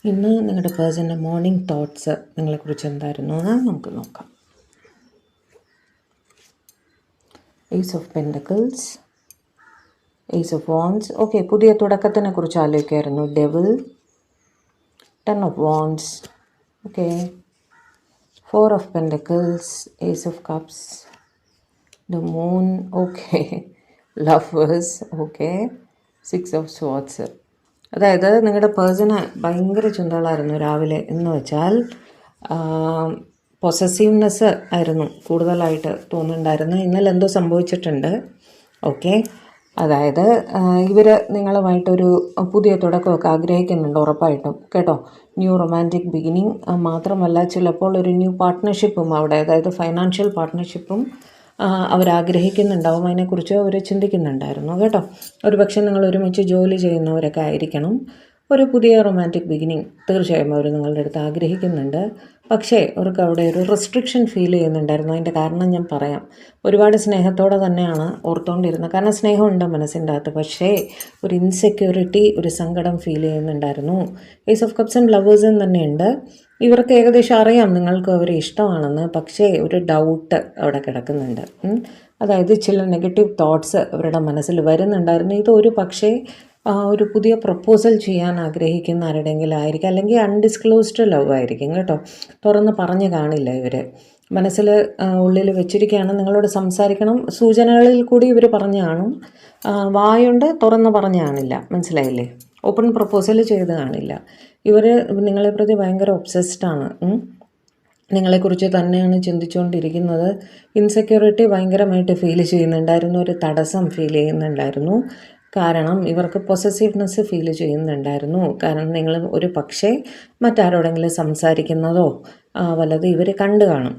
ഇന്ന് നിങ്ങളുടെ പേഴ്സൻ്റെ മോർണിംഗ് തോട്ട്സ് നിങ്ങളെക്കുറിച്ച് എന്തായിരുന്നു എന്ന് നമുക്ക് നോക്കാം. Ace of pentacles, ace of wands. Okay, പുതിയ തുടക്കത്തിനെ കുറിച്ച് ആലോചിക്കായിരുന്നു. Devil, 10 of wands. Okay, 4 of pentacles, ace of cups, the moon. Okay, lovers. Okay, 6 of swords. അതായത് നിങ്ങളുടെ പേഴ്സണ് ഭയങ്കര ചിന്തകളായിരുന്നു രാവിലെ എന്ന് വെച്ചാൽ പൊസസീവ്നെസ് ആയിരുന്നു കൂടുതലായിട്ട് തോന്നുന്നുണ്ടായിരുന്നു. ഇന്നലെ എന്തോ സംഭവിച്ചിട്ടുണ്ട്. ഓക്കെ, അതായത് ഇവർ നിങ്ങളുമായിട്ടൊരു പുതിയ തുടക്കമൊക്കെ ആഗ്രഹിക്കുന്നുണ്ട് ഉറപ്പായിട്ടും കേട്ടോ. ന്യൂ റൊമാൻറ്റിക് ബിഗിനിങ് മാത്രമല്ല, ചിലപ്പോൾ ഒരു ന്യൂ പാർട്ട്ണർഷിപ്പും അവിടെ, അതായത് ഫൈനാൻഷ്യൽ പാർട്ട്ണർഷിപ്പും അവരാഗ്രഹിക്കുന്നുണ്ടാവും. അതിനെക്കുറിച്ച് അവർ ചിന്തിക്കുന്നുണ്ടായിരുന്നു കേട്ടോ. ഒരു പക്ഷേ നിങ്ങൾ ഒരുമിച്ച് ജോലി ചെയ്യുന്നവരൊക്കെ ആയിരിക്കണം. ഒരു പുതിയ റൊമാൻറ്റിക് ബിഗിനിങ് തീർച്ചയായും അവർ നിങ്ങളുടെ അടുത്ത് ആഗ്രഹിക്കുന്നുണ്ട്. പക്ഷേ അവർക്ക് അവിടെ ഒരു റെസ്ട്രിക്ഷൻ ഫീൽ ചെയ്യുന്നുണ്ടായിരുന്നു. അതിൻ്റെ കാരണം ഞാൻ പറയാം. ഒരുപാട് സ്നേഹത്തോടെ തന്നെയാണ് ഓർത്തുകൊണ്ടിരുന്നത്, കാരണം സ്നേഹമുണ്ട് മനസ്സിൻ്റെ അകത്ത്. പക്ഷേ ഒരു ഇൻസെക്യൂരിറ്റി, ഒരു സങ്കടം ഫീൽ ചെയ്യുന്നുണ്ടായിരുന്നു. ഏസ് ഓഫ് കപ്സ് ആൻഡ് ലവേഴ്സും തന്നെയുണ്ട്. ഇവർക്ക് ഏകദേശം അറിയാം നിങ്ങൾക്ക് അവരെ ഇഷ്ടമാണെന്ന്, പക്ഷേ ഒരു ഡൗട്ട് അവിടെ കിടക്കുന്നുണ്ട്. അതായത് ചില നെഗറ്റീവ് തോട്ട്സ് അവരുടെ മനസ്സിൽ വരുന്നുണ്ടായിരുന്നു. ഇതൊരു പക്ഷേ ഒരു പുതിയ പ്രപ്പോസൽ ചെയ്യാൻ ആഗ്രഹിക്കുന്ന ആരുടെയെങ്കിലും ആയിരിക്കും, അല്ലെങ്കിൽ അൺഡിസ്ക്ലോസ്ഡ് ലവ് ആയിരിക്കും കേട്ടോ. തുറന്ന് പറഞ്ഞു കാണില്ല ഇവർ, മനസ്സിൽ ഉള്ളിൽ വെച്ചിരിക്കുകയാണ്. നിങ്ങളോട് സംസാരിക്കണം സൂചനകളിൽ കൂടി ഇവർ പറഞ്ഞു കാണും. വായുണ്ട്, തുറന്ന് പറഞ്ഞു കാണില്ല. മനസ്സിലായില്ലേ? ഓപ്പൺ പ്രപ്പോസൽ ചെയ്ത് കാണില്ല. ഇവർ നിങ്ങളെ പ്രതി ഭയങ്കര ഒബ്സസ്ഡാണ്. നിങ്ങളെക്കുറിച്ച് തന്നെയാണ് ചിന്തിച്ചുകൊണ്ടിരിക്കുന്നത്. ഇൻസെക്യൂരിറ്റി ഭയങ്കരമായിട്ട് ഫീൽ ചെയ്യുന്നുണ്ടായിരുന്നു. ഒരു തടസ്സം ഫീൽ ചെയ്യുന്നുണ്ടായിരുന്നു. കാരണം ഇവർക്ക് പൊസസീവ്നെസ് ഫീൽ ചെയ്യുന്നുണ്ടായിരുന്നു. കാരണം നിങ്ങൾ ഒരു പക്ഷേ മറ്റാരോടെങ്കിലും സംസാരിക്കുന്നതോ വല്ലതും ഇവർ കണ്ടു കാണും.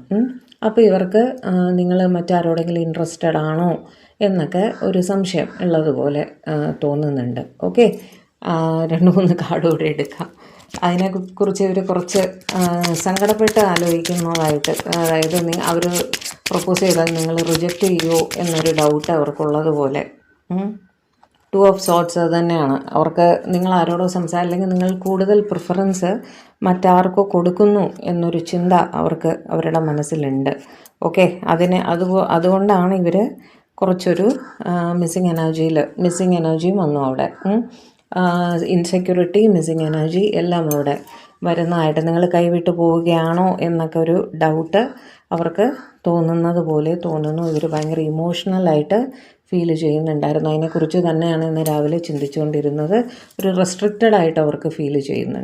അപ്പോൾ ഇവർക്ക് നിങ്ങൾ മറ്റാരോടെങ്കിലും ഇൻട്രസ്റ്റഡ് ആണോ എന്നൊക്കെ ഒരു സംശയം ഉള്ളതുപോലെ തോന്നുന്നുണ്ട്. ഓക്കെ, 2-3 കാർഡ് കൂടെ എടുക്കാം. അതിനെക്കുറിച്ച് ഇവർ കുറച്ച് സങ്കടപ്പെട്ട് ആലോചിക്കുന്നതായിട്ട്, അതായത് അവർ പ്രപ്പോസ് ചെയ്താൽ നിങ്ങൾ റിജക്റ്റ് ചെയ്യുമോ എന്നൊരു ഡൗട്ട് അവർക്കുള്ളതുപോലെ. 2 ഓഫ് സോർട്സ് അത് തന്നെയാണ് അവർക്ക്. നിങ്ങൾ ആരോടോ അല്ലെങ്കിൽ നിങ്ങൾ കൂടുതൽ പ്രിഫറൻസ് മറ്റാർക്കോ കൊടുക്കുന്നു എന്നൊരു ചിന്ത അവർക്ക് അവരുടെ മനസ്സിലുണ്ട്. ഓക്കെ, അതുകൊണ്ടാണ് ഇവർ കുറച്ചൊരു മിസ്സിങ് എനർജിയും വന്നു അവിടെ. ഇൻസെക്യൂരിറ്റി, മിസ്സിങ് എനർജി എല്ലാം അവിടെ വരുന്നതായിട്ട്, നിങ്ങൾ കൈവിട്ട് പോവുകയാണോ എന്നൊക്കെ ഒരു ഡൗട്ട് അവർക്ക് തോന്നുന്നത് പോലെ തോന്നുന്നു. ഇവർ ഭയങ്കര ഇമോഷണലായിട്ട് ഫീൽ ചെയ്യുന്നുണ്ടായിരുന്നു. അതിനെക്കുറിച്ച് തന്നെയാണ് ഇന്ന് രാവിലെ ചിന്തിച്ചുകൊണ്ടിരുന്നത്. ഒരു റെസ്ട്രിക്റ്റഡ് ആയിട്ട് അവർക്ക് ഫീൽ ചെയ്യുന്നുണ്ട്.